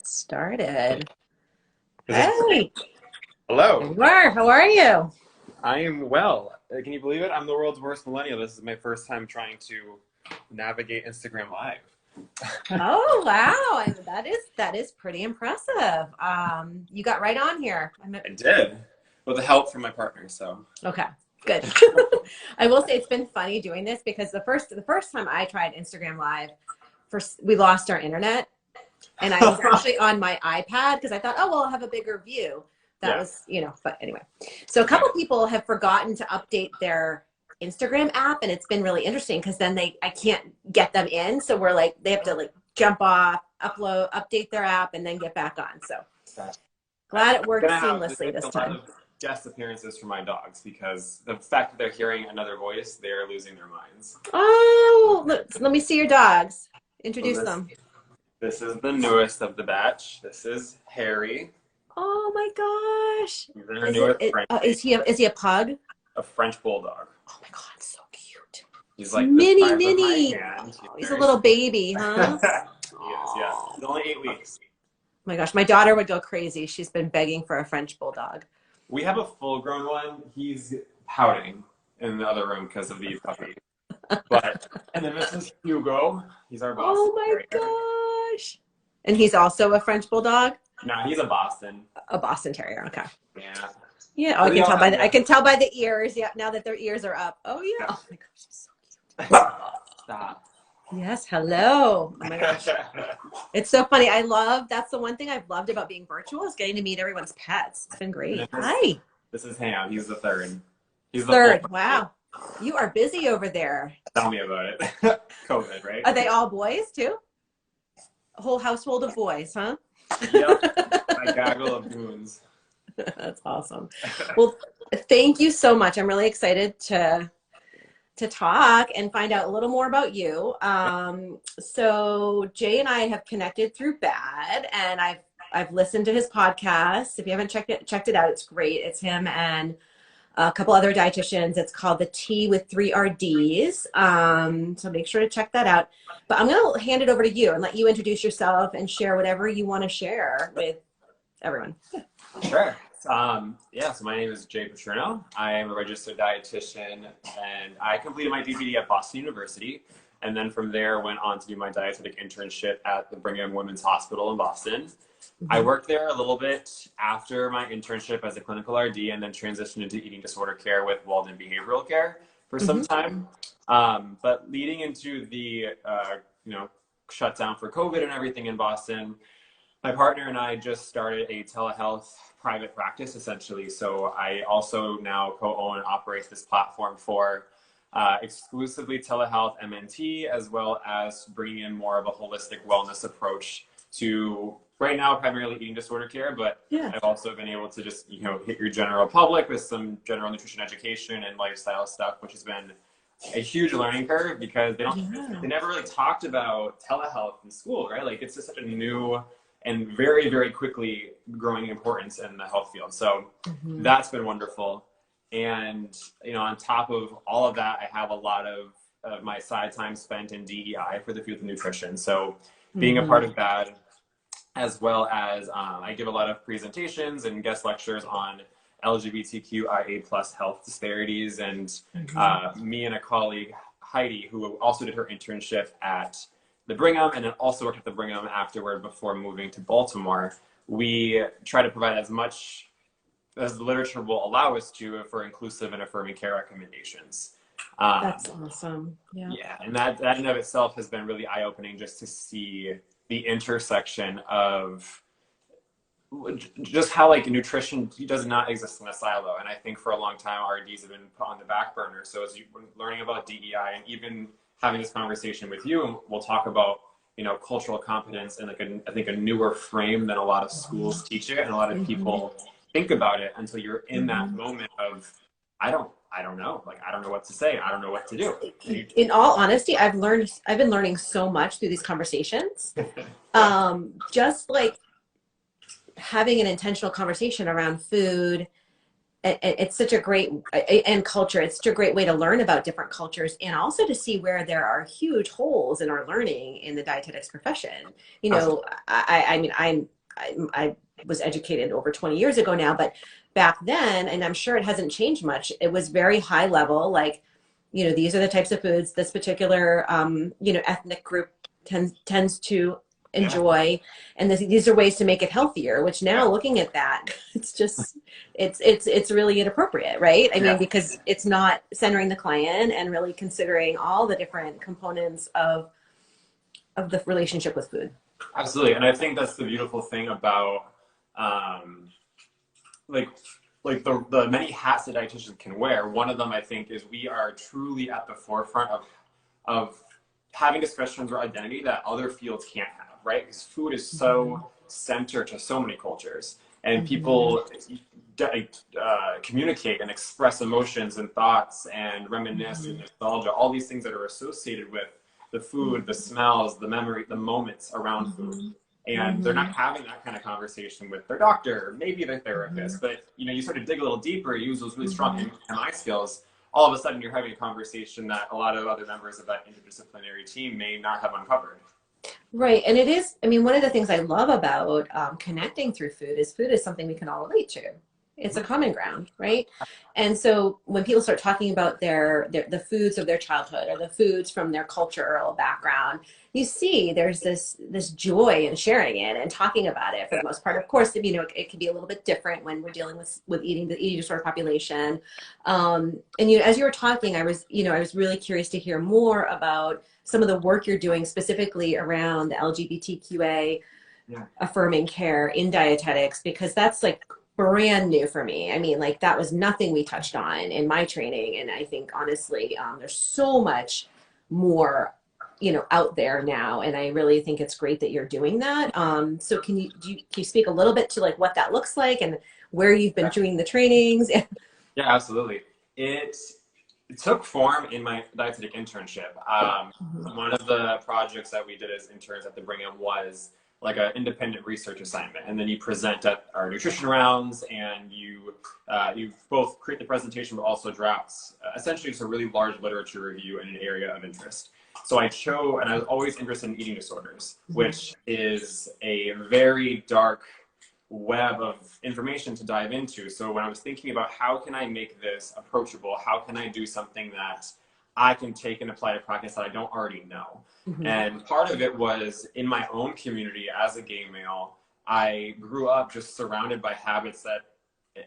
Started. Hey, there Hello. you are. How are you? I am well. Can you believe it? I'm the world's worst millennial. This is my first time trying to navigate Instagram Live. Oh, wow. That is pretty impressive. You got right on here. I did, with the help from my partner. So Okay, good. I will say it's been funny doing this because the first time I tried Instagram Live, first we lost our internet, and I was actually on my iPad because I thought, oh well, I'll have a bigger view. That yeah, was, but anyway. So a couple people have forgotten to update their Instagram app, and it's been really interesting because then I can't get them in. So we're like, they have to like jump off, update their app, and then get back on. So glad it I'm worked gonna have seamlessly this a lot time. of guest appearances from my dogs because the fact that they're hearing another voice, they're losing their minds. Oh, let me see your dogs. So Introduce them. this is the newest of the batch. This is Harry. Oh my gosh. He's our newest Frenchie, Is he a pug? a French bulldog. Oh my God, so cute. He's It's like the mini, size of my mini. hand. Oh, he's a little baby, huh? He is, yeah. He's only 8 weeks. Oh my gosh, my daughter would go crazy. She's been begging for a French bulldog. We have a full-grown one. He's pouting in the other room because of the puppy. And then this is Hugo. He's our Boston Oh my Terrier. gosh. And he's also a French bulldog? No, he's a Boston. A Boston Terrier. Okay. Yeah. Yeah. Oh, I can tell by the ears. Yeah. Now that their ears are up. Oh yeah. Oh my gosh, she's so cute. Stop. Yes. Hello. Oh my gosh. It's so funny. That's the one thing I've loved about being virtual is getting to meet everyone's pets. It's been great. Hi. This is Ham. He's the third. He's the Third. fourth. Wow. You are busy over there. Tell me about it. COVID, right? Are they all boys too? A whole household of boys, huh? Yep. A gaggle of goons. That's awesome. Well, thank you so much. I'm really excited to talk and find out a little more about you. So Jay and I have connected through BAD, and I've listened to his podcast. If you haven't checked it out, it's great. It's him and a couple other dietitians. It's called The Tea with 3 RDs. So make sure to check that out. But I'm going to hand it over to you and let you introduce yourself and share whatever you want to share with everyone. Sure. So my name is Jay Patruno. I am a registered dietitian, and I completed my DPD at Boston University, and then from there went on to do my dietetic internship at the Brigham Young Women's Hospital in Boston. I worked there a little bit after my internship as a clinical RD, and then transitioned into eating disorder care with Walden Behavioral Care for some time. But leading into the shutdown for COVID and everything in Boston, my partner and I just started a telehealth private practice, essentially. So I also now co-own and operate this platform for exclusively telehealth MNT, as well as bringing in more of a holistic wellness approach to, right now, primarily eating disorder care. But Yeah. I've also been able to just, hit your general public with some general nutrition education and lifestyle stuff, which has been a huge learning curve because they never really talked about telehealth in school, right? Like it's just such a new and very, very quickly growing importance in the health field. So that's been wonderful. And, on top of all of that, I have a lot of my side time spent in DEI for the field of nutrition. So being a part of that, as well as I give a lot of presentations and guest lectures on LGBTQIA plus health disparities. And me and a colleague, Heidi, who also did her internship at the Brigham and then also worked at the Brigham afterward before moving to Baltimore, we try to provide as much as the literature will allow us to for inclusive and affirming care recommendations. That's awesome. Yeah. Yeah, and that in and of itself has been really eye-opening just to see the intersection of just how like nutrition does not exist in a silo. And I think for a long time, RDs have been put on the back burner. So as you're learning about DEI and even having this conversation with you, and we'll talk about, cultural competence and I think a newer frame than a lot of schools teach it. And a lot of people think about it until you're in that moment of, I don't know. Like, I don't know what to say. I don't know what to do. In all honesty, I've been learning so much through these conversations. Just like having an intentional conversation around food it's such a great, and culture, it's such a great way to learn about different cultures and also to see where there are huge holes in our learning in the dietetics profession. You know, I mean, I was educated over 20 years ago now, but back then, and I'm sure it hasn't changed much, it was very high level, like, you know, these are the types of foods this particular, you know, ethnic group tends to enjoy, and these are ways to make it healthier, which now looking at that, it's just, it's really inappropriate, right? I mean, because it's not centering the client and really considering all the different components of the relationship with food. Absolutely. And I think that's the beautiful thing about like the many hats that dietitians can wear. One of them, I think, is we are truly at the forefront of having discussions around identity that other fields can't have, right? Because food is so center to so many cultures, and people communicate and express emotions and thoughts and reminisce and nostalgia, all these things that are associated with the food, the smells, the memory, the moments around food. And they're not having that kind of conversation with their doctor, maybe their therapist, but you know, you sort of dig a little deeper, use those really strong MI skills, all of a sudden you're having a conversation that a lot of other members of that interdisciplinary team may not have uncovered. Right. And it is, I mean, one of the things I love about connecting through food is something we can all relate to. It's a common ground, right? And so when people start talking about the foods of their childhood or the foods from their cultural background, you see there's this joy in sharing it and talking about it for the most part. Of course, you know, it can be a little bit different when we're dealing with eating disorder population. And you know, as you were talking, I was really curious to hear more about some of the work you're doing specifically around the LGBTQA affirming care in dietetics, because that's like brand new for me. I mean, like that was nothing we touched on in my training. And I think honestly, there's so much more, you know, out there now. And I really think it's great that you're doing that. So can you speak a little bit to like what that looks like and where you've been doing the trainings? Yeah, absolutely. It took form in my dietetic internship. One of the projects that we did as interns at the Brigham was like an independent research assignment, and then you present at our nutrition rounds, and you both create the presentation but also drafts essentially it's a really large literature review in an area of interest. So I chose, and I was always interested in eating disorders, which is a very dark web of information to dive into. So when I was thinking about how can I make this approachable, how can I do something that I can take and apply to practice that I don't already know. And part of it was in my own community as a gay male, I grew up just surrounded by habits that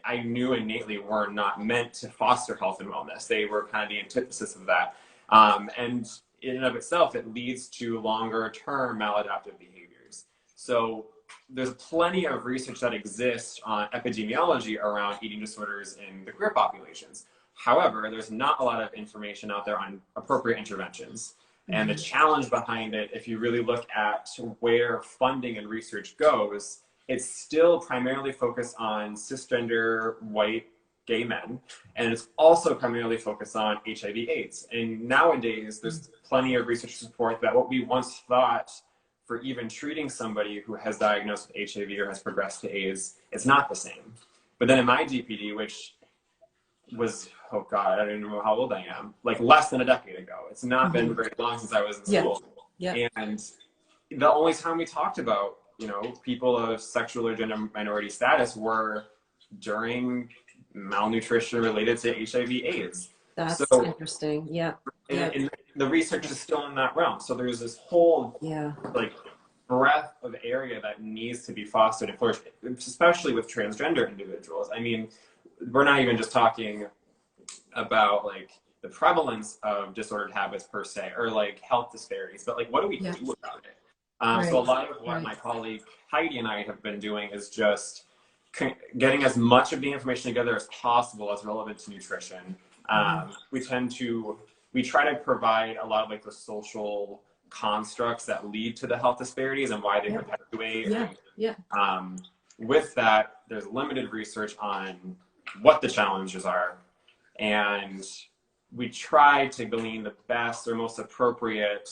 I knew innately were not meant to foster health and wellness. They were kind of the antithesis of that. And in and of itself, it leads to longer term maladaptive behaviors. So there's plenty of research that exists on epidemiology around eating disorders in the queer populations. However, there's not a lot of information out there on appropriate interventions. And the challenge behind it, if you really look at where funding and research goes, it's still primarily focused on cisgender white gay men. And it's also primarily focused on HIV/AIDS. And nowadays, there's plenty of research to support that what we once thought for even treating somebody who has diagnosed with HIV or has progressed to AIDS, it's not the same. But then in my DPD, which was, oh God, I don't even know how old I am, like less than a decade ago. It's not been very long since I was in school. And the only time we talked about, you know, people of sexual or gender minority status were during malnutrition related to HIV/AIDS. That's so interesting. and the research is still in that realm. So there's this whole like breadth of area that needs to be fostered and flourished, especially with transgender individuals. I mean, we're not even just talking about like the prevalence of disordered habits per se, or like health disparities, but like what do we do about it? So a lot of what my colleague Heidi and I have been doing is just getting as much of the information together as possible as relevant to nutrition. We try to provide a lot of like the social constructs that lead to the health disparities and why they perpetuate. With that, there's limited research on what the challenges are, and we try to glean the best or most appropriate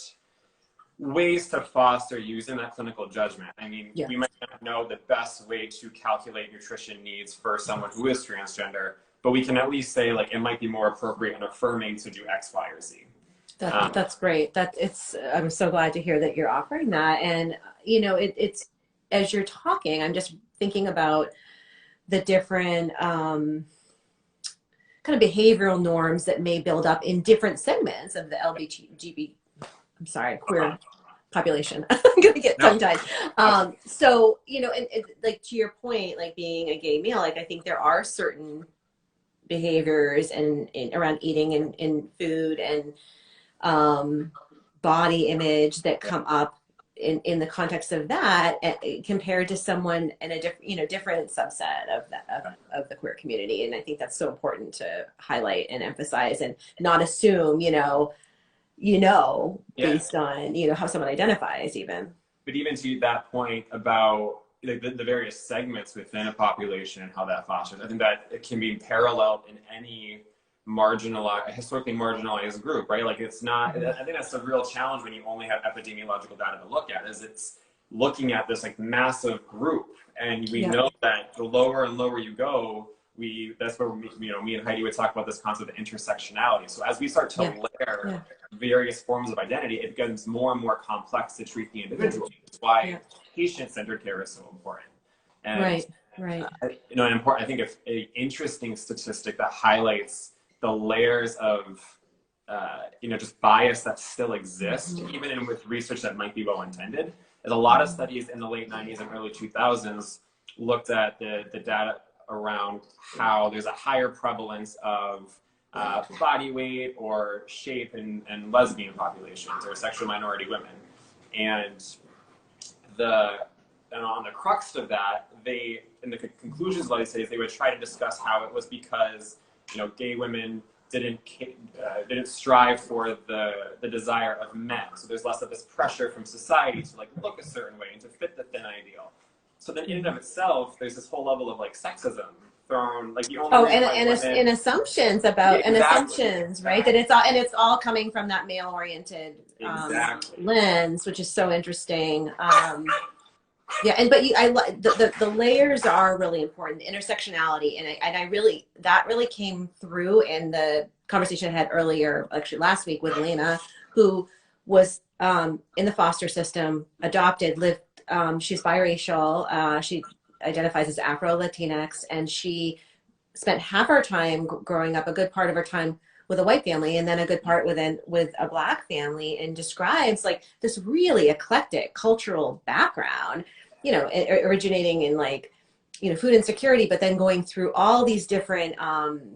ways to foster using that clinical judgment. I mean, we might not know the best way to calculate nutrition needs for someone who is transgender, but we can at least say like it might be more appropriate and affirming to do X, Y, or Z. That's great. I'm so glad to hear that you're offering that. And you know, it's as you're talking, I'm just thinking about the different kind of behavioral norms that may build up in different segments of the queer population. I'm gonna get tongue tied. So you know, and like to your point, like being a gay male, like I think there are certain behaviors and around eating and food and body image that come up in the context of that compared to someone in a different subset of the queer community. And I think that's so important to highlight and emphasize and not assume, based on, how someone identifies even. But even to that point about the various segments within a population and how that fosters, I think that it can be paralleled in any historically marginalized group, right? Like it's not, I think that's the real challenge when you only have epidemiological data to look at, is it's looking at this like massive group. And we know that the lower and lower you go, that's where me and Heidi would talk about this concept of intersectionality. So as we start to layer various forms of identity, it becomes more and more complex to treat the individual. That's why patient-centered care is so important. And right. I think if an interesting statistic that highlights the layers of just bias that still exist, even with research that might be well-intended, is a lot of studies in the late 90s and early 2000s looked at the data around how there's a higher prevalence of body weight or shape in lesbian populations or sexual minority women. And on the crux of that, in the conclusions of these studies, they would try to discuss how it was because gay women didn't strive for the desire of men. So there's less of this pressure from society to like look a certain way and to fit the thin ideal. So then in and of itself, there's this whole level of like sexism thrown, like the only and assumptions about assumptions, right? That it's all coming from that male-oriented lens, which is so interesting. The layers are really important. The intersectionality, and that really came through in the conversation I had earlier, actually last week, with Elena, who was in the foster system, adopted, lived. She's biracial. She identifies as Afro-Latinx, and she spent half her time growing up, a good part of her time with a white family, and then a good part with a Black family, and describes like this really eclectic cultural background, originating in food insecurity, but then going through all these different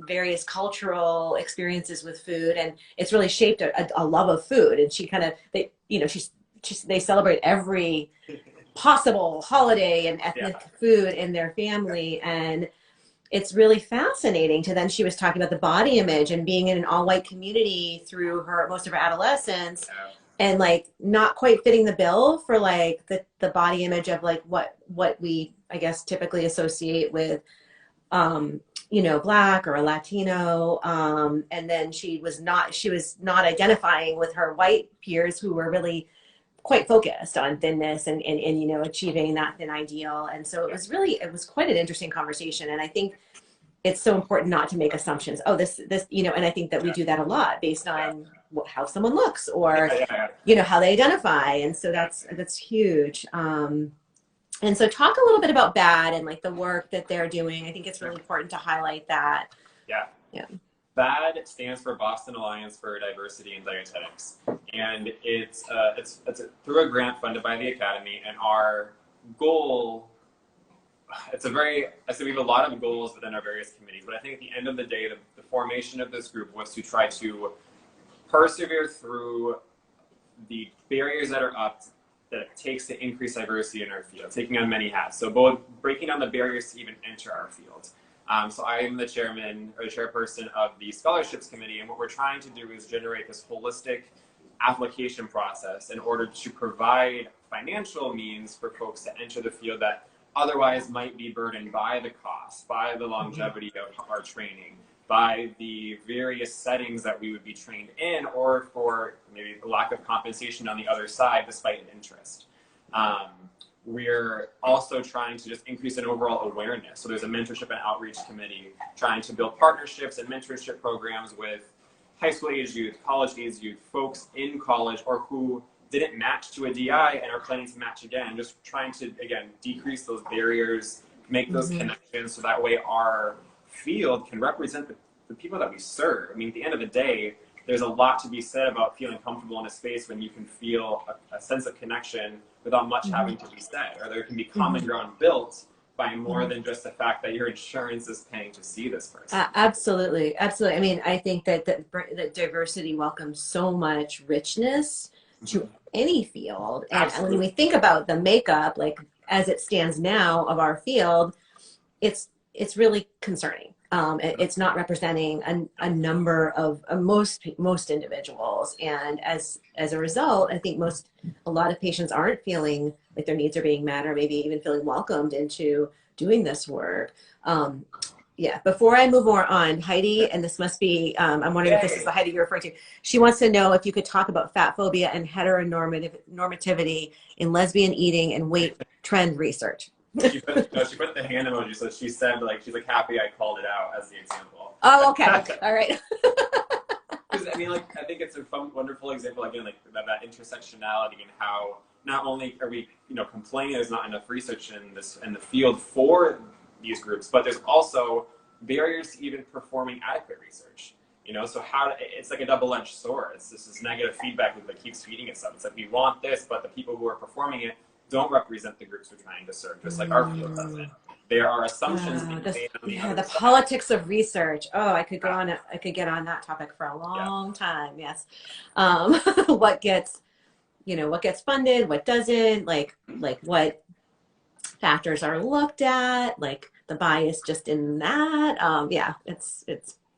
various cultural experiences with food, and it's really shaped a love of food. And she kind of they celebrate every possible holiday and ethnic food in their family, and it's really fascinating then she was talking about the body image and being in an all-white community through most of her adolescence, and like not quite fitting the bill for like the body image of like what we I guess typically associate with Black or a Latino, and then she was not identifying with her white peers who were really quite focused on thinness and achieving that thin ideal. And so it was quite an interesting conversation. And I think it's so important not to make assumptions. Oh, this, and I think that we do that a lot based on how someone looks or, how they identify. And so that's huge. And so talk a little bit about BAD and like the work that they're doing. I think it's really important to highlight that. Yeah. BAD stands for Boston Alliance for Diversity in Dietetics, and it's through a grant funded by the Academy. And our goal, we have a lot of goals within our various committees, but I think at the end of the day, the formation of this group was to try to persevere through the barriers that are up that it takes to increase diversity in our field, taking on many hats. So both breaking down the barriers to even enter our field. So I am the chairperson of the scholarships committee, and what we're trying to do is generate this holistic application process in order to provide financial means for folks to enter the field that otherwise might be burdened by the cost, by the longevity of our training, by the various settings that we would be trained in, or for maybe the lack of compensation on the other side despite an interest. we're also trying to just increase an overall awareness. So there's a mentorship and outreach committee trying to build partnerships and mentorship programs with high school age youth, college age youth, folks in college or who didn't match to a DI and are planning to match again. Just trying to, again, decrease those barriers, make those connections so that way our field can represent the people that we serve. I mean, at the end of the day, there's a lot to be said about feeling comfortable in a space when you can feel a sense of connection without much having to be said, or there can be common ground built by more than just the fact that your insurance is paying to see this person. Absolutely. Absolutely. I mean, I think that diversity welcomes so much richness to any field. And when we think about the makeup, like as it stands now of our field, it's really concerning. It's not representing a number of most individuals, and as a result, I think a lot of patients aren't feeling like their needs are being met, or maybe even feeling welcomed into doing this work. Yeah. Before I move more on, Heidi, and this must be, I'm wondering if this is the Heidi you're referring to. She wants to know if you could talk about fat phobia and heteronormativity in lesbian eating and weight trend research. She put the hand emoji, so she said, like, she's like happy I called it out as the example. Oh, okay. All right. Because I mean, like, I think it's a fun, wonderful example, again, like that intersectionality and how not only are we, complaining there's not enough research in the field for these groups, but there's also barriers to even performing adequate research. So it's like a double-edged sword. It's this negative feedback loop that keeps feeding itself. It's like we want this, but the people who are performing it don't represent the groups we're trying to serve, just like our field doesn't. There are assumptions being made on the other side. Politics of research. Oh, I could get on that topic for a long time. Yes. What gets funded, what doesn't, like what factors are looked at, like the bias just in that. Yeah, it's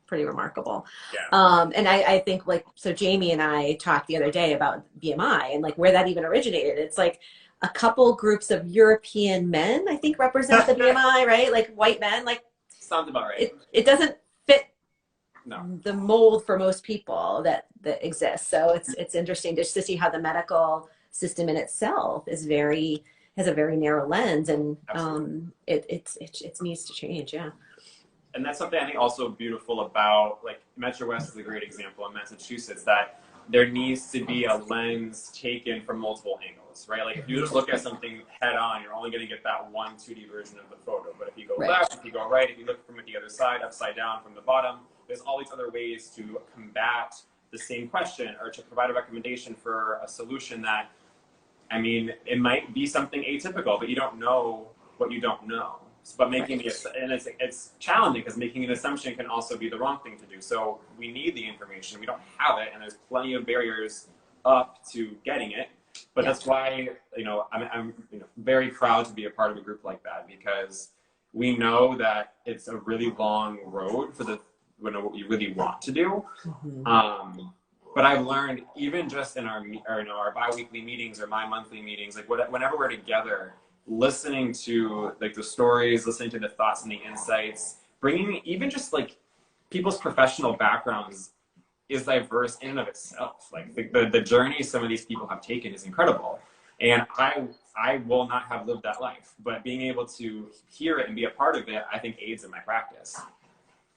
pretty remarkable. Yeah. And I think, like, so Jamie and I talked the other day about BMI and like where that even originated. It's like a couple groups of European men, I think, represent the BMI, right? Like white men, like sounds about right. It doesn't fit the mold for most people that exists. So it's interesting just to see how the medical system in itself has a very narrow lens, and it needs to change. Yeah. And that's something I think also beautiful about, like, Metro West is a great example in Massachusetts, that there needs to be a lens taken from multiple angles, right? Like, if you just look at something head on, you're only going to get that 2D version of the photo. But if you go left, if you go right, if you look from it the other side, upside down, from the bottom, there's all these other ways to combat the same question or to provide a recommendation for a solution that, I mean, it might be something atypical, but you don't know what you don't know. But making and it's challenging because making an assumption can also be the wrong thing to do. So we need the information. We don't have it, and there's plenty of barriers up to getting it. But that's why I'm very proud to be a part of a group like that, because we know that it's a really long road for what you really want to do. But I've learned, even just in our bi-weekly meetings or my monthly meetings, like whenever we're together, listening to like the stories, listening to the thoughts and the insights, bringing even just like people's professional backgrounds is diverse in and of itself. Like the journey some of these people have taken is incredible. And I will not have lived that life, but being able to hear it and be a part of it, I think aids in my practice.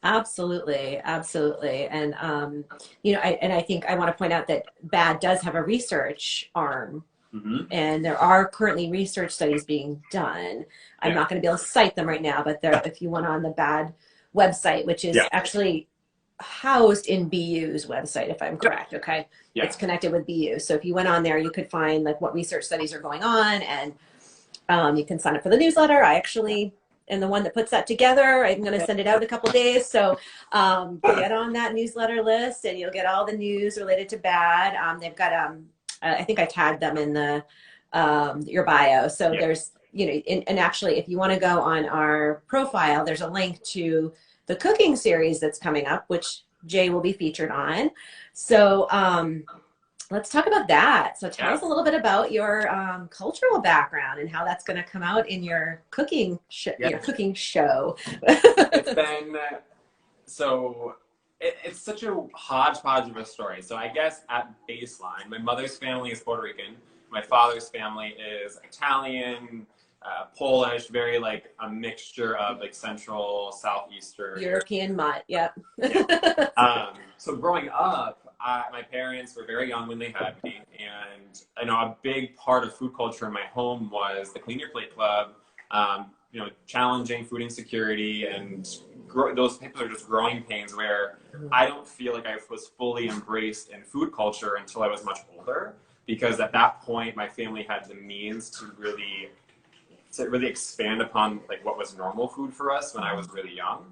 Absolutely. Absolutely. And, I think I want to point out that BAD does have a research arm. And there are currently research studies being done. I'm not going to be able to cite them right now, but if you went on the BAD website, which is actually housed in BU's website, if I'm correct. Okay. It's connected with BU. So if you went on there, you could find like what research studies are going on, and you can sign up for the newsletter. I actually am the one that puts that together. I'm going to send it out in a couple of days. So get on that newsletter list and you'll get all the news related to BAD. They've got, I think I tagged them in your bio. So there's, and actually, if you want to go on our profile, there's a link to the cooking series that's coming up, which Jay will be featured on. So let's talk about that. So tell us a little bit about your cultural background and how that's going to come out in your cooking your cooking show. It's been it's such a hodgepodge of a story. So I guess at baseline, my mother's family is Puerto Rican. my father's family is Italian, Polish, very like a mixture of like Central, Southeastern. European mutt. Yep. Yeah. So growing up, my parents were very young when they had me, and I know a big part of food culture in my home was the Clean Your Plate Club. You know, challenging food insecurity, and those people are just growing pains where I don't feel like I was fully embraced in food culture until I was much older, because at that point my family had the means to really expand upon like what was normal food for us when I was really young.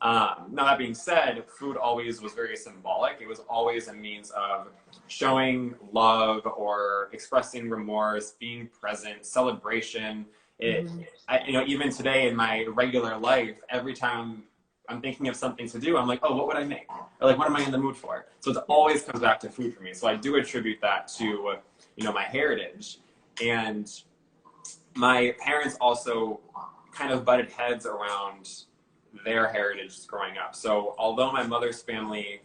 Now that being said, food always was very symbolic. It was always a means of showing love or expressing remorse, being present, celebration. You know, even today in my regular life, every time I'm thinking of something to do, I'm like, oh, what would I make? Or like, what am I in the mood for? So it always comes back to food for me. So I do attribute that to, you know, my heritage. And my parents also kind of butted heads around their heritage growing up. So although my mother's family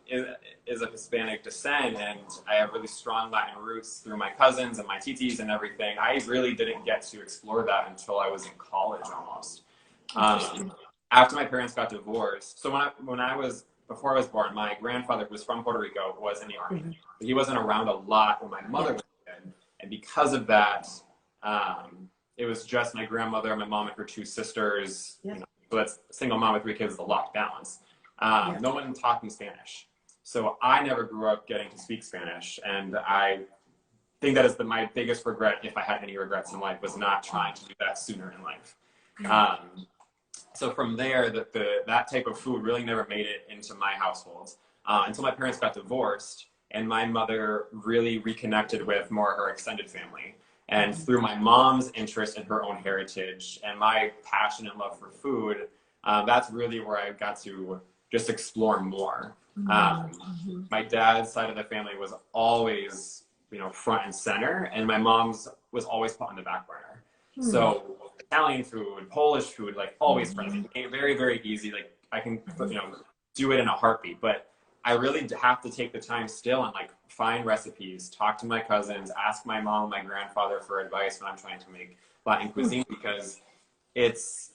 is of Hispanic descent, and I have really strong Latin roots through my cousins and my titis and everything, I really didn't get to explore that until I was in college almost. After my parents got divorced, so before I was born, my grandfather, who was from Puerto Rico, was in the army. He wasn't around a lot when my mother was in, and because of that, it was just my grandmother, my mom, and her two sisters. You know, so that's a single mom with 3 kids is a lot balance. No one taught me Spanish. So I never grew up getting to speak Spanish. And I think that is my biggest regret, if I had any regrets in life, was not trying to do that sooner in life. So from there, that type of food really never made it into my household until my parents got divorced, and my mother really reconnected with more her extended family. And through my mom's interest in her own heritage and my passion and love for food, that's really where I got to just explore more. My dad's side of the family was always, you know, front and center, and my mom's was always put on the back burner. So Italian food, Polish food, like always present. Very, very easy. Like I can, you know, do it in a heartbeat, but I really have to take the time still and like find recipes, talk to my cousins, ask my mom, my grandfather for advice when I'm trying to make Latin cuisine, because it's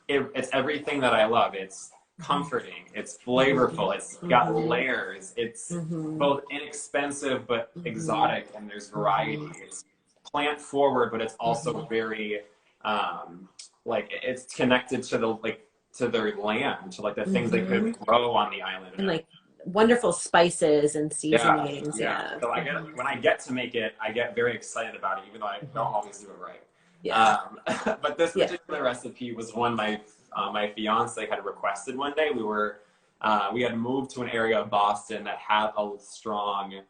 everything that I love. It's comforting, it's flavorful, it's got layers, it's both inexpensive but exotic, and there's variety. It's plant forward, but it's also very like it's connected to their land, to like the things they could grow on the island. And like wonderful spices and seasonings. Yeah. So when I get to make it, I get very excited about it, even though I don't always do it right. But this particular recipe was one my fiance had requested one day. We had moved to an area of Boston that had a strong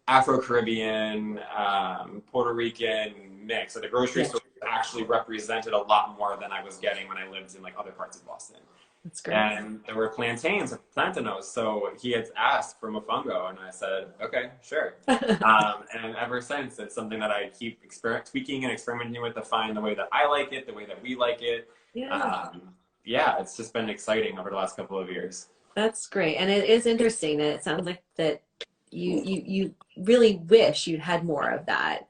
Afro-Caribbean, Puerto Rican mix. So the grocery store actually represented a lot more than I was getting when I lived in like other parts of Boston. That's great. And there were plantanos. So he had asked for mofongo, and I said, okay, sure. And ever since, it's something that I keep tweaking and experimenting with to find the way that I like it, the way that we like it. It's just been exciting over the last couple of years. That's great. And it is interesting that it sounds like that you really wish you'd had more of that.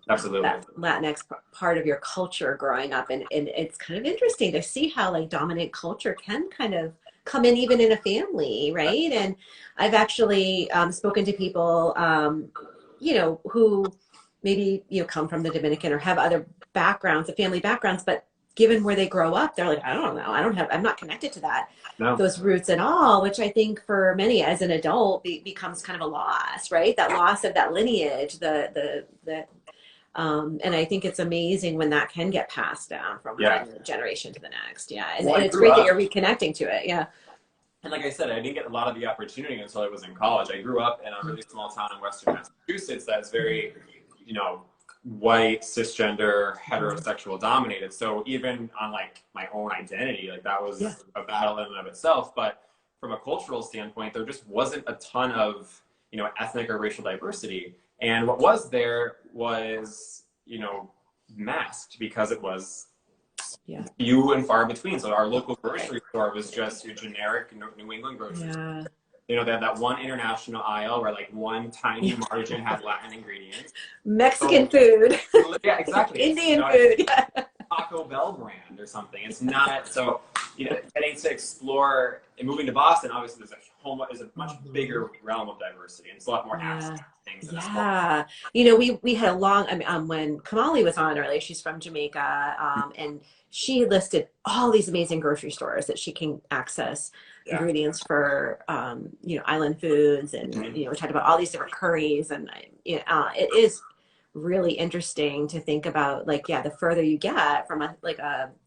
Absolutely. That Latinx part of your culture growing up. And it's kind of interesting to see how like dominant culture can kind of come in even in a family, right? And I've actually spoken to people, you know, who maybe, you know, come from the Dominican or have other backgrounds, family backgrounds, but given where they grow up, they're like, I don't know, I'm not connected to those roots at all, which I think for many as an adult becomes kind of a loss, right? That loss of that lineage, and I think it's amazing when that can get passed down from one generation to the next. And it's great that you're reconnecting to it. And like I said, I didn't get a lot of the opportunity until I was in college. I grew up in a really small town in Western Massachusetts that's very, you know, white, cisgender, heterosexual dominated. So even on like my own identity, like that was a battle in and of itself. But from a cultural standpoint, there just wasn't a ton of, you know, ethnic or racial diversity. And what was there was, you know, masked because it was few and far between. So our local grocery store was just your generic New England grocery store. you know, they have that one international aisle where like one tiny margin has Latin ingredients. Mexican So, food. yeah, exactly. Indian You know, food. Yeah. Taco Bell brand or something. It's not so. You know, getting to explore and moving to Boston, obviously, there's a much bigger realm of diversity, and it's a lot more access Yeah. to things in a small. Yeah. You know, we had a long, I mean, when Kamali was on earlier, she's from Jamaica, and she listed all these amazing grocery stores that she can access Yeah. ingredients for, you know, island foods. And, Mhm. you know, we talked about all these different curries. And it is really interesting to think about, like, yeah, the further you get from a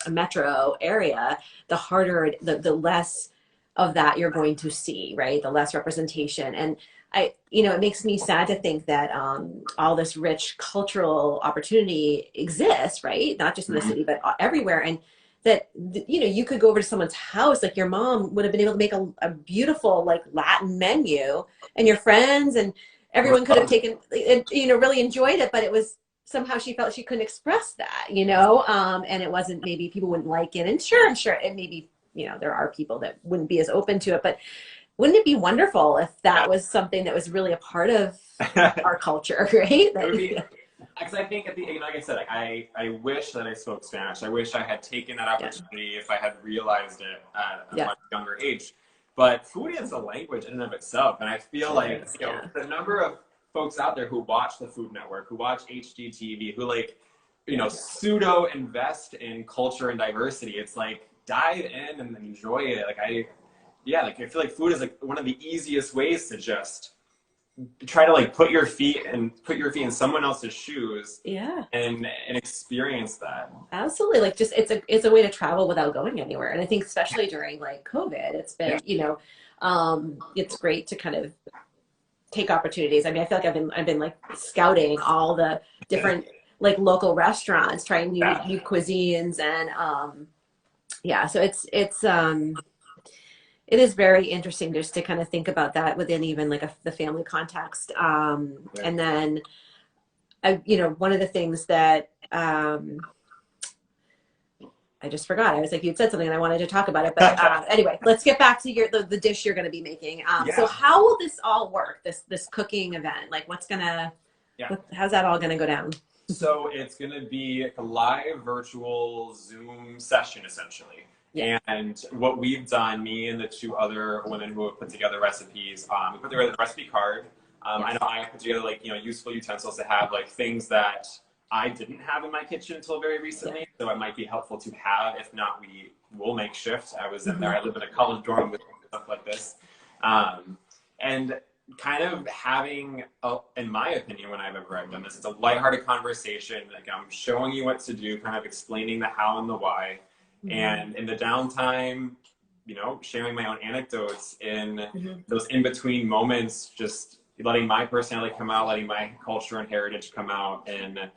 metro area, the harder, the less of that you're going to see, right? The less representation. And you know, it makes me sad to think that all this rich cultural opportunity exists, right? Not just in the Mhm. city, but everywhere. And that, you know, you could go over to someone's house, like your mom would have been able to make a beautiful, like, Latin menu, and your friends and everyone could have taken, you know, really enjoyed it, but it was somehow she felt she couldn't express that, you know, and it wasn't, maybe people wouldn't like it. And sure, I'm sure it maybe, you know, there are people that wouldn't be as open to it, but wouldn't it be wonderful if that was something that was really a part of our culture, right? It would That, be, because I think at the, you know, like I said, like, I wish that I spoke Spanish. I wish I had taken that yeah, opportunity if I had realized it at a yeah, much younger age. But food is a language in and of itself, and I feel like, you know, yeah, the number of folks out there who watch the Food Network, who watch HGTV, who, like, you know, yeah, pseudo invest in culture and diversity. It's like, dive in and enjoy it. Like, yeah, like I feel like food is like one of the easiest ways to just try to like put your feet in someone else's shoes yeah, and experience that. absolutely. Like, just it's a way to travel without going anywhere. And I think especially during, like, COVID, it's Yeah. been, you know, it's great to kind of take opportunities. I mean, I feel like I've been like scouting all the different, like, local restaurants, trying Yeah. new cuisines. And yeah, so it is very interesting just to kind of think about that within even like the family context. Yeah. And then, you know, one of the things that I just forgot. I was like, you'd said something and I wanted to talk about it. But anyway, let's get back to the dish you're going to be making. So Yeah. how will this all work? This cooking event? Like, Yeah. how's that all going to go down? So it's going to be a live virtual Zoom session essentially. Yeah. And what we've done, me and the two other women who have put together recipes, we put together the recipe card. I know I put together, like, you know, useful utensils to have, like, things that I didn't have in my kitchen until very recently. Yeah. So it might be helpful to have. If not, we will make shift. I was in there. Mm-hmm. I live in a college dorm with stuff like this. And kind of having, in my opinion, when I've done this, it's a lighthearted conversation. Like, I'm showing you what to do, kind of explaining the how and the why. Mm-hmm. And in the downtime, you know, sharing my own anecdotes in Mm-hmm. those in-between moments, just letting my personality come out, letting my culture and heritage come out, and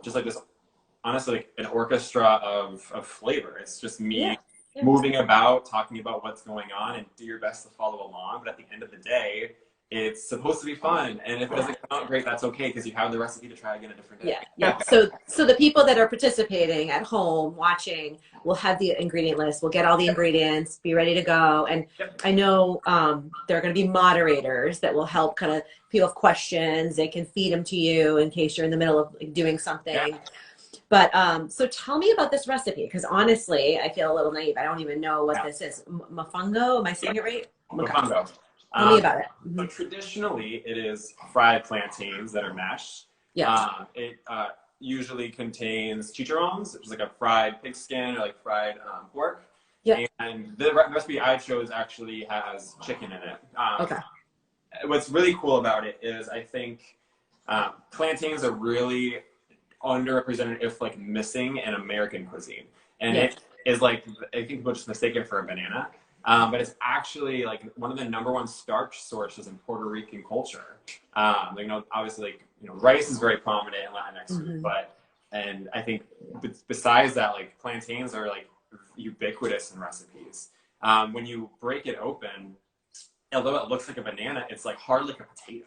just like this, honestly, like an orchestra of flavor. It's just me Yeah. Yeah. moving about, talking about what's going on, and do your best to follow along. But at the end of the day, it's supposed to be fun. And if it doesn't come out great, that's okay, because you have the recipe to try again a different day. Yeah, yeah. So the people that are participating at home watching will have the ingredient list. We'll get all the ingredients, be ready to go. And Yep. I know there are going to be moderators that will help, kind of, if you have questions, they can feed them to you in case you're in the middle of, like, doing something. Yeah. But so tell me about this recipe, because honestly, I feel a little naive. I don't even know what this is. Mofongo? Am I saying it right? Okay. Mofongo. Tell me about it. So traditionally, it is fried plantains that are mashed. Yeah. It usually contains chicharrones, which is like a fried pig skin or like fried pork. Yeah. And the recipe I chose actually has chicken in it. Okay. What's really cool about it is I think plantains are really underrepresented, if like missing, in American cuisine. And it is like, I think people just mistake it for a banana. But it's actually like one of the #1 starch sources in Puerto Rican culture. You know, obviously, like, you know, rice is very prominent in Latinx food, but, and I think besides that, like, plantains are like ubiquitous in recipes. When you break it open, although it looks like a banana, it's like hard like a potato.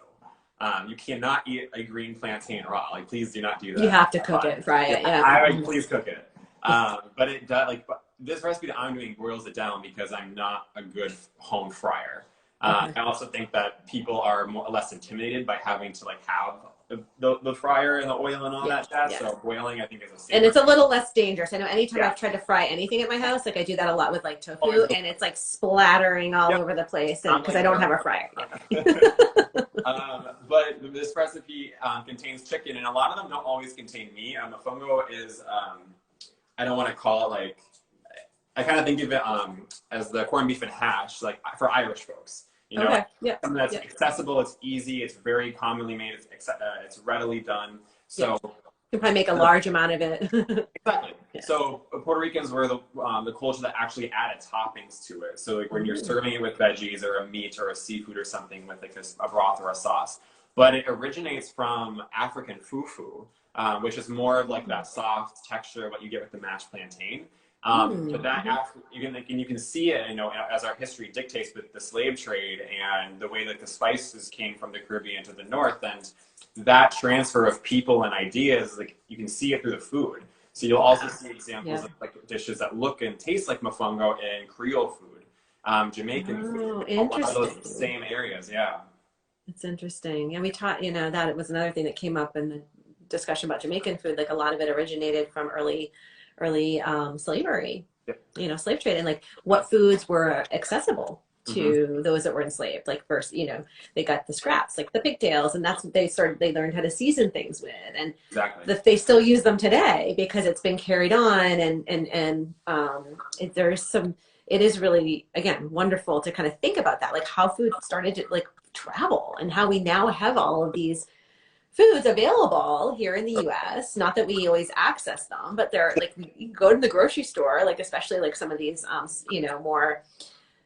You cannot eat a green plantain raw. Like, please do not do that. You have to cook it, fry it. Yeah. I like, please cook it. But it does, like, this recipe that I'm doing boils it down because I'm not a good home fryer. Okay. I also think that people are less intimidated by having to like have the fryer and the oil and all Yeah. that jazz. Yeah. So boiling, I think, is a And safer. it's a little less dangerous. I know anytime Yeah. I've tried to fry anything at my house, like I do that a lot with like Always tofu, and it's like splattering all yep. over the place, and Not because like I don't have her. a fryer. Yeah. But this recipe contains chicken, and a lot of them don't always contain meat. The fungo is, I don't want to call it like, I kind of think of it as the corned beef and hash, like for Irish folks. You know, Okay. Yeah. something that's Yeah. accessible, it's easy, it's very commonly made, it's readily done. Yeah. So You can probably make a large amount of it. exactly. Yeah. So Puerto Ricans were the culture that actually added toppings to it. So like when you're Ooh. serving it with veggies or a meat or a seafood or something with like a broth or a sauce, but it originates from African fufu, which is more of like that soft texture of what you get with the mashed plantain. But that you can see it, you know, as our history dictates with the slave trade and the way that the spices came from the Caribbean to the north, and that transfer of people and ideas, like you can see it through the food. So you'll also see examples of like dishes that look and taste like mofongo in Creole food, Jamaican Oh, food, a lot of those interesting. same areas. Yeah, It's interesting. And we taught, you know, that it was another thing that came up in the discussion about Jamaican food. Like a lot of it originated from early slavery, yep. you know, slave trade, and like what foods were accessible Mm-hmm. to those that were enslaved. Like first, you know, they got the scraps, like the pigtails, and that's what they learned how to season things with. And Exactly. they still use them today because it's been carried on, there's some, it is really, again, wonderful to kind of think about that, like how food started to like travel and how we now have all of these foods available here in the US. Not that we always access them, but they're like, you can go to the grocery store, like especially like some of these you know, more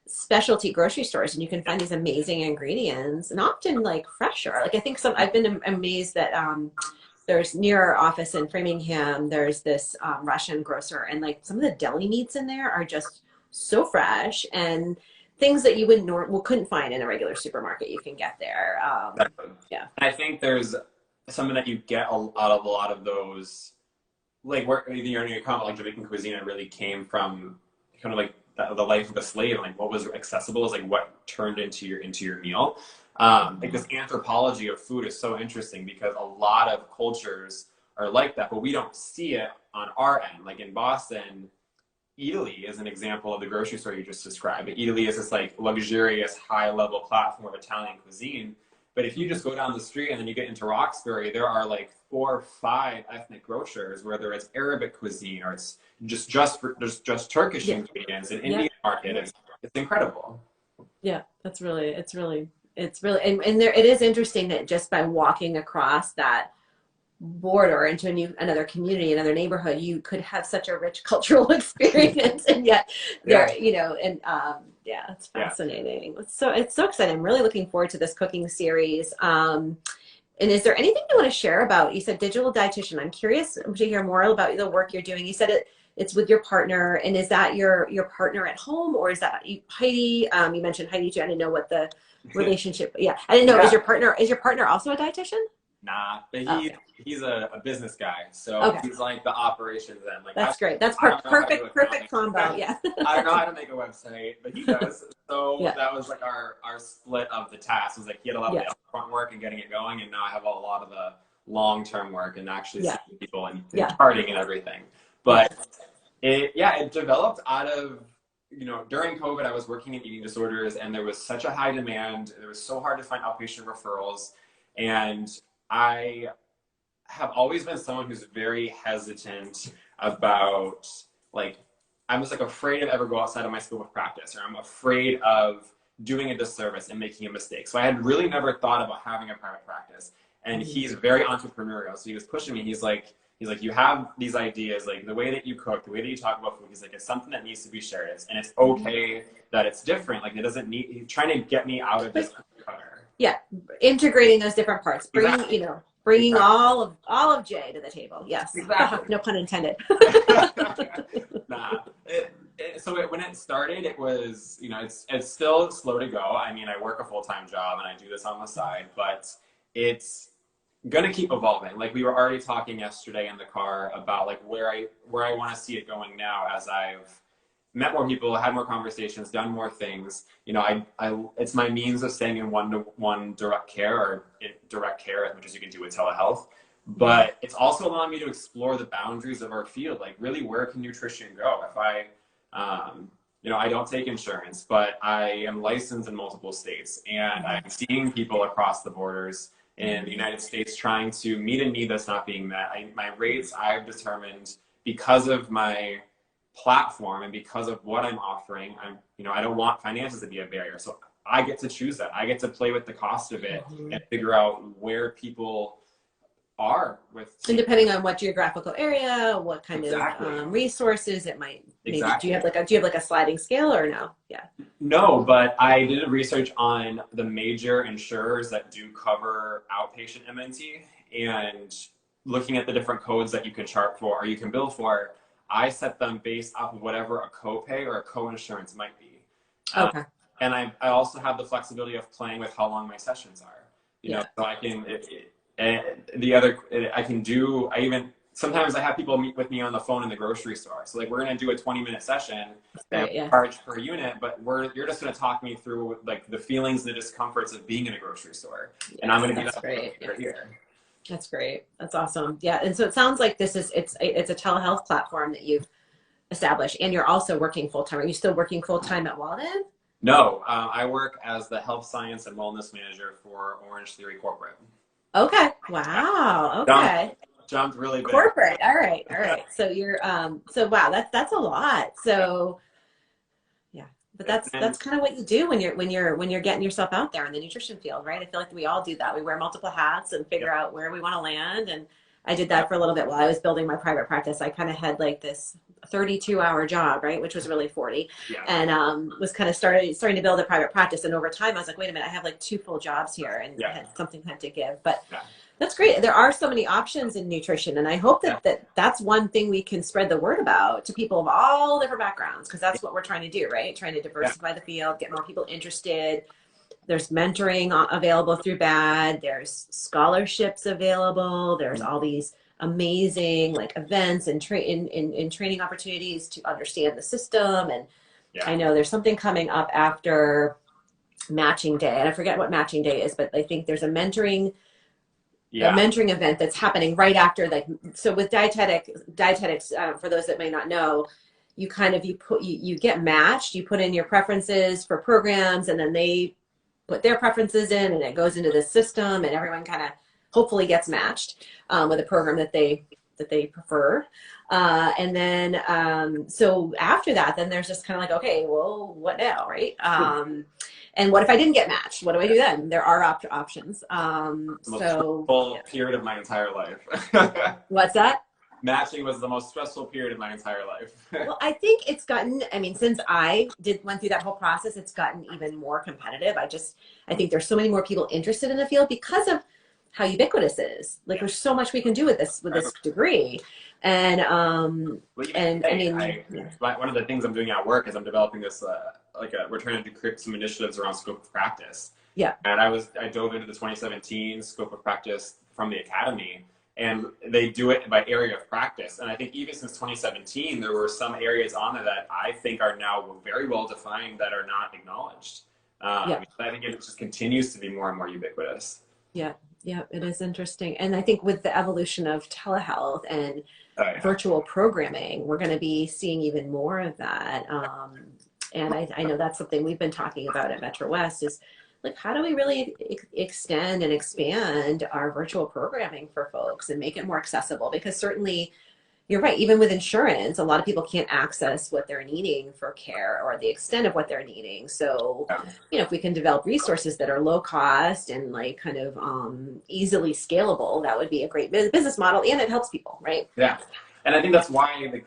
specialty grocery stores, and you can find these amazing ingredients and often like fresher. Like I think I've been amazed that there's near our office in Framingham, there's this Russian grocer, and like some of the deli meats in there are just so fresh, and things that you wouldn't couldn't find in a regular supermarket you can get there. Exactly. Yeah. And I think there's something that you get out of a lot of those, like where you're comment like Jamaican cuisine, it really came from kind of like the life of a slave, like what was accessible is like what turned into your meal. Like this anthropology of food is so interesting because a lot of cultures are like that, but we don't see it on our end. Like in Boston, Italy is an example of the grocery store you just described. Italy is this like luxurious, high-level platform of Italian cuisine. But if you just go down the street and then you get into Roxbury, there are like 4 or 5 ethnic grocers, whether it's Arabic cuisine or it's just Turkish Yeah. ingredients, an Yeah. Indian market. It's incredible. Yeah, and there, it is interesting that just by walking across that border into another community, another neighborhood, you could have such a rich cultural experience, and yet Yeah. there, you know, and yeah, it's Yeah. fascinating. It's so exciting. I'm really looking forward to this cooking series. And is there anything you want to share about? You said digital dietitian. I'm curious to hear more about the work you're doing. You said it's with your partner, and is that your partner at home, or is that Heidi? You mentioned Heidi too. I didn't know what the relationship. Yeah, I didn't know. Yeah. Is your partner also a dietitian? Nah, but Oh, okay. he's a business guy, so Okay. he's like the operations end. Like That's great. That's I don't know how to do perfect accounting. combo. Yeah. I don't know how to make a website, but he does. So Yeah. that was like our split of the task. It was like he had a lot of Yeah. the upfront work and getting it going, and now I have a lot of the long term work and actually Yeah. seeing people and Yeah. charting and everything. But it developed out of, you know, during COVID I was working in eating disorders and there was such a high demand. It was so hard to find outpatient referrals, and I have always been someone who's very hesitant about, like, I'm just like afraid of ever go outside of my scope of practice, or I'm afraid of doing a disservice and making a mistake. So I had really never thought about having a private practice. And he's very entrepreneurial. So he was pushing me. He's like, you have these ideas, like the way that you cook, the way that you talk about food. He's like, it's something that needs to be shared. And it's okay that it's different. Like it doesn't need, he's trying to get me out of this cutter. Yeah. Integrating those different parts, Exactly. Bringing all of Jay to the table. Yes. Exactly. No pun intended. Nah. When it started, it was, you know, it's still slow to go. I mean, I work a full-time job and I do this on the side, but it's gonna keep evolving. Like we were already talking yesterday in the car about like where I want to see it going now, as I've met more people, had more conversations, done more things. You know, it's my means of staying in one-to-one direct care, or direct care as much as you can do with telehealth. But it's also allowing me to explore the boundaries of our field. Like, really, where can nutrition go? If you know, I don't take insurance, but I am licensed in multiple states, and I'm seeing people across the borders in the United States trying to meet a need that's not being met. My rates, I've determined, because of my platform and because of what I'm offering, you know, I don't want finances to be a barrier. So I get to choose that. I get to play with the cost of it and figure out where people are with. And depending on what geographical area, what kind of resources it might. Maybe, do you have like a sliding scale or no? Yeah. No, but I did research on the major insurers that do cover outpatient MNT, and looking at the different codes that you can chart for or you can bill for. I set them based off of whatever a copay or a co-insurance might be. Okay. And I also have the flexibility of playing with how long my sessions are. You know, so I can. Sometimes I have people meet with me on the phone in the grocery store. So like, we're going to do a 20-minute session, charge per unit, but you're just going to talk me through like the feelings, the discomforts of being in a grocery store. Yes, and I'm going to do that great. right here. That's great. That's awesome. Yeah. And so it sounds like it's a telehealth platform that you've established, and you're also working full-time. Are you still working full-time at Walden? No, I work as the health science and wellness manager for Orange Theory Corporate. Okay. Wow. Okay. Jumped really big. Corporate. All right. So you're so wow, that's a lot. So yeah, but that's kind of what you do when you're getting yourself out there in the nutrition field, right? I feel like we all do that. We wear multiple hats and figure out where we want to land. And I did that for a little bit while I was building my private practice. I kind of had like this 32-hour job, right, which was really 40, and was kind of starting to build a private practice. And over time, I was like, wait a minute, I have like 2 full jobs here, and something had to give. But that's great. There are so many options in nutrition, and I hope that's one thing we can spread the word about to people of all different backgrounds, because that's what we're trying to do, right? Trying to diversify the field, get more people interested. There's mentoring available through BAD. There's scholarships available. There's all these amazing like events and training opportunities to understand the system. And I know there's something coming up after matching day, and I forget what matching day is, but I think there's a mentoring event that's happening right after, like, so with dietetics, for those that may not know, you get matched, you put in your preferences for programs, and then they put their preferences in, and it goes into the system, and everyone kind of hopefully gets matched with a program that they prefer. And then, so after that, then there's just kind of like, okay, well, what now, right? And what if I didn't get matched? What do I do then? There are options. Full period of my entire life. What's that? Matching was the most stressful period of my entire life. Well, I think it's gotten, I mean, since I went through that whole process, it's gotten even more competitive. I think there's so many more people interested in the field because of how ubiquitous it is. Like, there's so much we can do with this degree. And, one of the things I'm doing at work is I'm developing this, we're trying to create some initiatives around scope of practice. Yeah. And I dove into the 2017 scope of practice from the academy, and they do it by area of practice. And I think even since 2017, there were some areas on there that I think are now very well defined that are not acknowledged. I think it just continues to be more and more ubiquitous. Yeah, it is interesting. And I think with the evolution of telehealth and virtual programming, we're going to be seeing even more of that. And I know that's something we've been talking about at Metro West is, like, how do we really extend and expand our virtual programming for folks and make it more accessible? Because certainly, you're right, even with insurance, a lot of people can't access what they're needing for care or the extent of what they're needing. So, if we can develop resources that are low cost and like kind of easily scalable, that would be a great business model, and it helps people, right? Yeah. And I think that's why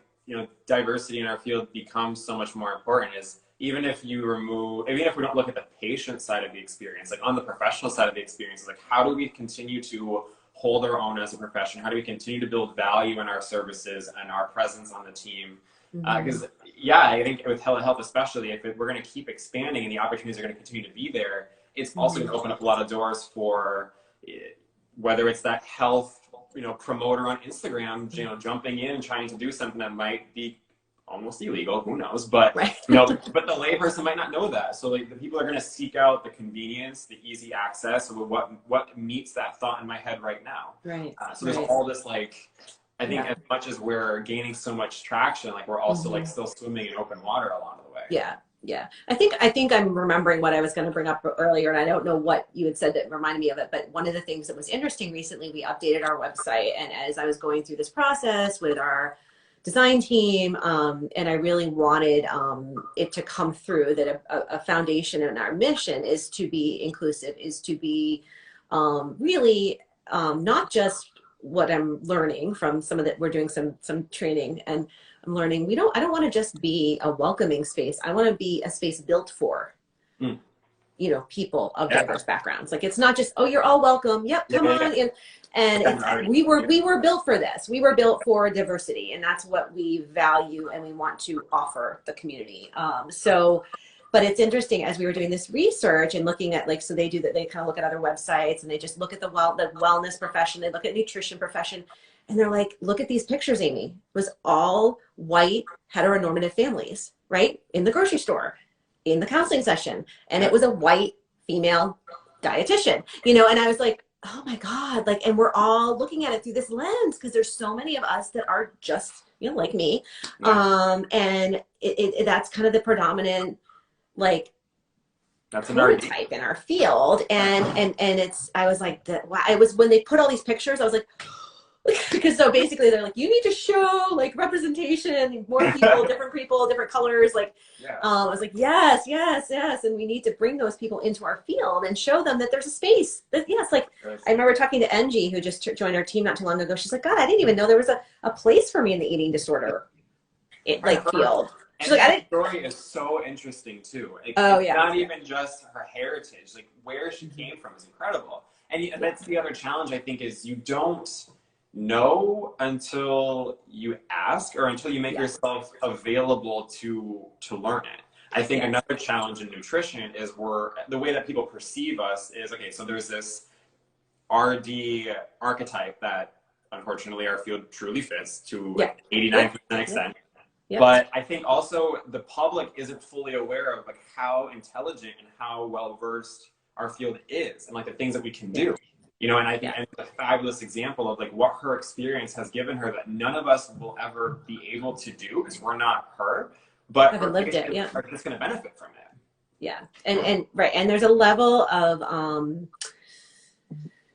diversity in our field becomes so much more important, is even if we don't look at the patient side of the experience, like on the professional side of the experience, like, how do we continue to hold our own as a profession? How do we continue to build value in our services and our presence on the team? Because I think with telehealth especially, if we're going to keep expanding and the opportunities are going to continue to be there, it's also going to open up a lot of doors for whether it's that health promoter on Instagram, jumping in and trying to do something that might be almost illegal, who knows, but Right. you know, but the layperson might not know that. So like the people are going to seek out the convenience, the easy access of what meets that thought in my head right now. Right. So there's all this like, I think Yeah. as much as we're gaining so much traction, like we're also like still swimming in open water a lot of the way. Yeah. Yeah. I think I'm remembering what I was going to bring up earlier, and I don't know what you had said that reminded me of it, but one of the things that was interesting recently, we updated our website, and as I was going through this process with our design team, and I really wanted it to come through that a foundation in our mission is to be inclusive, is to be really not just what I'm learning from some of that. We're doing some training, and I'm learning I don't want to just be a welcoming space. I want to be a space built for you know, people of diverse backgrounds. Like it's not just, oh, you're all welcome, yep, come on in. And we were built for this. We were built for diversity, and that's what we value and we want to offer the community. But it's interesting, as we were doing this research and looking at like, so they do that, they kind of look at other websites and they just look at the wellness profession, they look at nutrition profession, and they're like, look at these pictures, Amy. It was all white heteronormative families, right? In the grocery store, in the counseling session, and it was a white female dietitian, you know, and I was like, oh my God, like, and we're all looking at it through this lens because there's so many of us that are just, you know, like me. And that's kind of the predominant, like, that's prototype in our field. And it's, I was like, wow, it was when they put all these pictures, I was like, because so basically they're like, you need to show like representation, more people, different colors. Like, I was like, yes. And we need to bring those people into our field and show them that there's a space that, yes. Like I remember talking to Angie, who just joined our team not too long ago. She's like, God, I didn't even know there was a place for me in the eating disorder field. She's like, her story is so interesting too. It's not even just her heritage, like where she came from is incredible. And that's the other challenge, I think, is you don't know until you ask or until you make yourself available to learn it. I think another challenge in nutrition is the way that people perceive us is, okay, so there's this RD archetype that unfortunately our field truly fits to 89% extent. But I think also the public isn't fully aware of like how intelligent and how well versed our field is and like the things that we can do. You know, and I think and it's a fabulous example of like what her experience has given her that none of us will ever be able to do because we're not her, but haven't lived it. Are just going to benefit from it. Yeah, and right, and there's a level of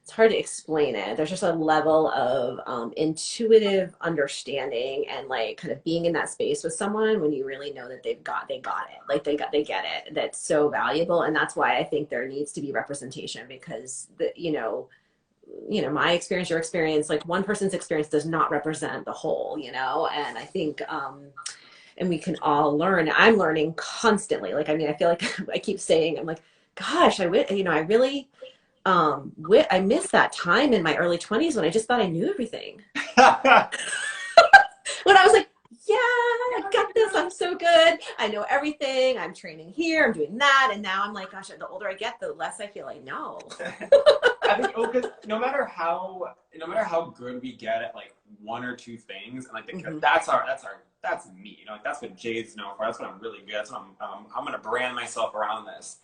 it's hard to explain it. There's just a level of intuitive understanding and like kind of being in that space with someone when you really know that they got it, like they get it. That's so valuable, and that's why I think there needs to be representation because you know, my experience, your experience, like one person's experience does not represent the whole, you know, and I think. And we can all learn. I'm learning constantly. Like, I mean, I feel like I keep saying, I'm like, gosh, I really. I miss that time in my early 20s when I just thought I knew everything. When I was like, yeah, I got this. I'm so good. I know everything. I'm training here. I'm doing that. And now I'm like, gosh, the older I get, the less I feel I know. I think because no matter how good we get at like one or two things, and like that's me. You know, like that's what Jade's known for. That's what I'm really good. That's what I'm gonna brand myself around this.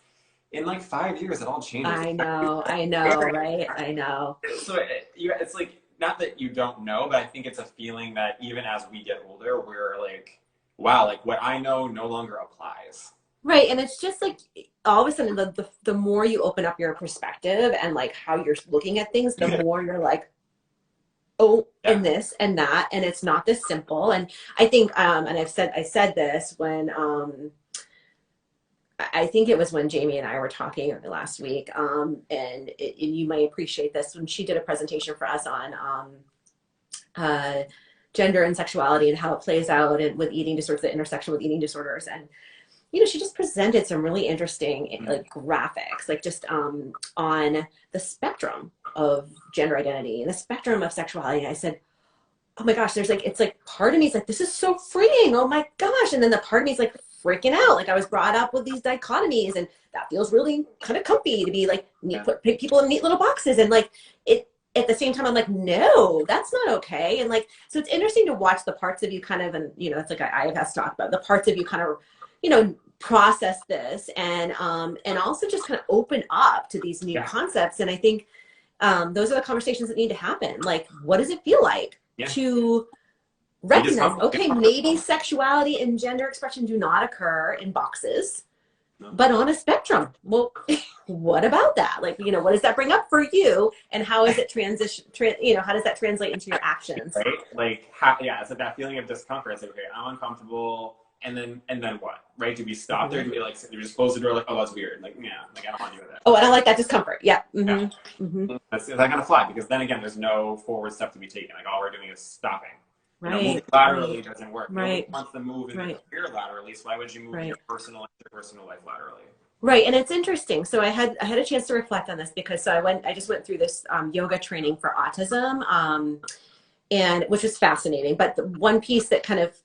In like 5 years, it all changes. I know, right? I know. So it's like, not that you don't know, but I think it's a feeling that even as we get older, we're like, wow, like what I know no longer applies. Right, and it's just like all of a sudden, the more you open up your perspective and like how you're looking at things, the more you're like, oh, and this and that, and it's not this simple. And I think, and I said this when. I think it was when Jamie and I were talking last week, and you might appreciate this when she did a presentation for us on gender and sexuality and how it plays out and with eating disorders, the intersection with eating disorders. And, you know, she just presented some really interesting like graphics, like just on the spectrum of gender identity and the spectrum of sexuality. And I said, oh my gosh, it's like part of me is like, this is so freeing. Oh my gosh. And then the part of me is like, freaking out. Like I was brought up with these dichotomies and that feels really kind of comfy to be like put people in neat little boxes and like it. at the same time, I'm like, no, that's not okay. And like, so it's interesting to watch the parts of you kind of, and you know, it's like I have talked about the parts of you kind of, you know, process this and also just kind of open up to these new concepts. And I think those are the conversations that need to happen. Like, what does it feel like to recognize, okay, maybe sexuality and gender expression do not occur in boxes, but on a spectrum. Well, what about that? Like, you know, what does that bring up for you, and how is it you know, how does that translate into your actions? Right? Like, it's like that feeling of discomfort. It's like, okay, I'm uncomfortable, and then what? Right? Do we stop there? Do we like, do we just close the door? Like, oh, that's weird. Like, yeah, like I don't want to do that. Oh, I don't like that discomfort. Yeah. That's that kind of flat, because then again, there's no forward step to be taken. Like, all we're doing is stopping. Right. You know, moving laterally doesn't work. Right. Nobody wants to move in the career laterally, so why would you move in your personal life laterally? Right. And it's interesting. So I had a chance to reflect on this, because I just went through this yoga training for autism, and which was fascinating. But the one piece that kind of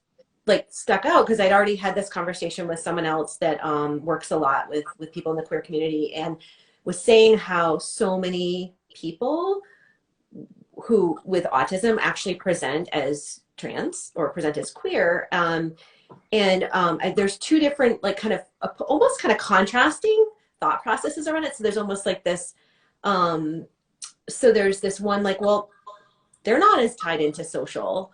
like stuck out, because I'd already had this conversation with someone else that works a lot with people in the queer community, and was saying how so many people who with autism actually present as trans or present as queer. There's two different, like, kind of almost kind of contrasting thought processes around it. So there's almost like this, so there's this one, like, well, they're not as tied into social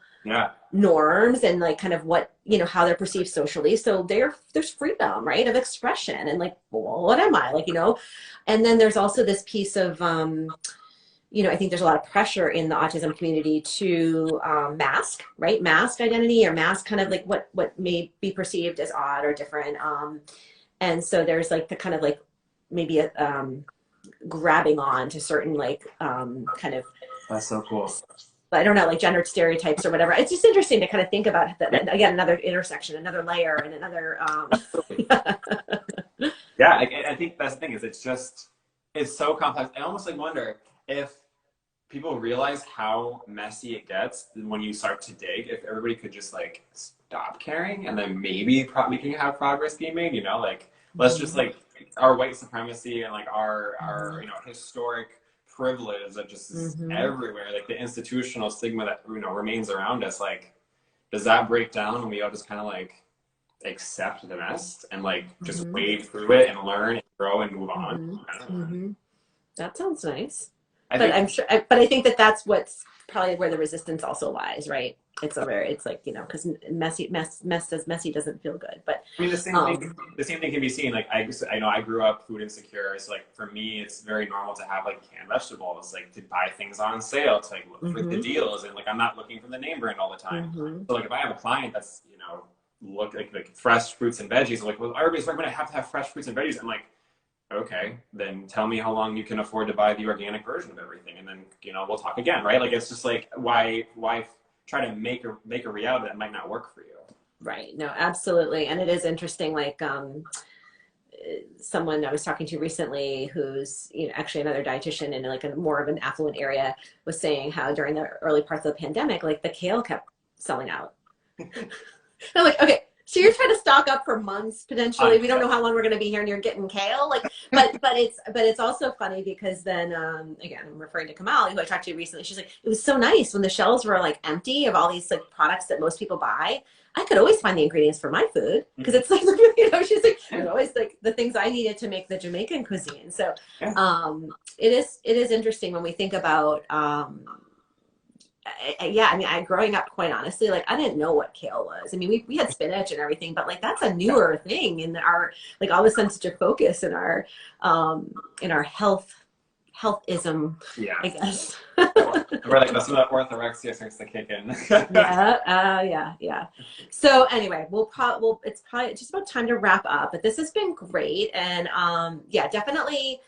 norms and like kind of what, you know, how they're perceived socially. So there's freedom, right, of expression, and like, well, what am I, like, you know? And then there's also this piece of, you know, I think there's a lot of pressure in the autism community to mask identity, or mask kind of like what may be perceived as odd or different. And so there's like the kind of like maybe a grabbing on to certain like kind of, that's so cool. I don't know, like gendered stereotypes or whatever. It's just interesting to kind of think about that. Again, another intersection, another layer, and another. I think that's the thing, is it's so complex. I almost like wonder if people realize how messy it gets when you start to dig, if everybody could just like stop caring, and then maybe we can have progress being made, you know, like, let's just like our white supremacy and like our you know, historic privilege that just is everywhere, like the institutional stigma that, you know, remains around us, like, does that break down when we all just kind of like accept the mess and like just wade through it and learn and grow and move on? That sounds nice. But I think that that's probably where the resistance also lies, right? It's like, you know, because messy doesn't feel good. But I mean, the same thing can be seen. Like, I know I grew up food insecure. So like, for me, it's very normal to have like canned vegetables, like to buy things on sale, to like look for the deals, and like I'm not looking for the name brand all the time. So like, if I have a client that's, you know, look like fresh fruits and veggies, I'm like, well, everybody's recommending I have to have fresh fruits and veggies. I'm like, okay, then tell me how long you can afford to buy the organic version of everything, and then, you know, we'll talk again, right? Like, it's just like, why try to make a reality that might not work for you? Right. No, absolutely. And it is interesting, like someone I was talking to recently, who's, you know, actually another dietitian in like a more of an affluent area, was saying how during the early parts of the pandemic, like the kale kept selling out. I'm like, okay, so you're trying to stock up for months potentially. We don't know how long we're going to be here, and you're getting kale. Like, but it's also funny, because then again, I'm referring to Kamal, who I talked to recently. She's like, it was so nice when the shelves were like empty of all these like products that most people buy. I could always find the ingredients for my food, because it's like, you know, she's like, there's always like the things I needed to make the Jamaican cuisine. So it is interesting when we think about I mean, growing up, quite honestly, like, I didn't know what kale was. I mean, we had spinach and everything, but like, that's a newer thing in our, like, all of a sudden such a focus in our healthism, I guess. We're like, that's when the orthorexia starts to kick in. Yeah. So anyway, it's probably just about time to wrap up, but this has been great. And definitely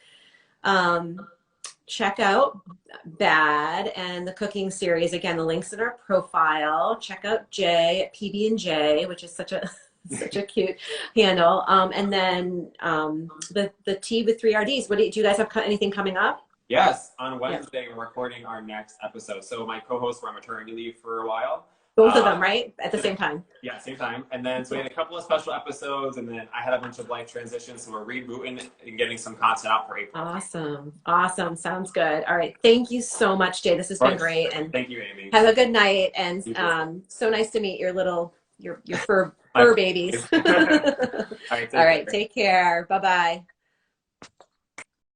check out Bad and the cooking series. Again, the link's in our profile. Check out Jay at PB&J, which is such a cute handle. And then the tea with 3RDs. Do you guys have anything coming up? Yes, on Wednesday we're recording our next episode. So my co-hosts were on maternity leave for a while. Both of them, right? At the same time. Yeah, same time. And then so we had a couple of special episodes, and then I had a bunch of life transitions, so we're rebooting and getting some content out for April. Awesome. Awesome. Sounds good. All right. Thank you so much, Jay. This has been great. And thank you, Amy. have a good night. And so nice to meet your little your fur babies. All right. Take care. Bye-bye.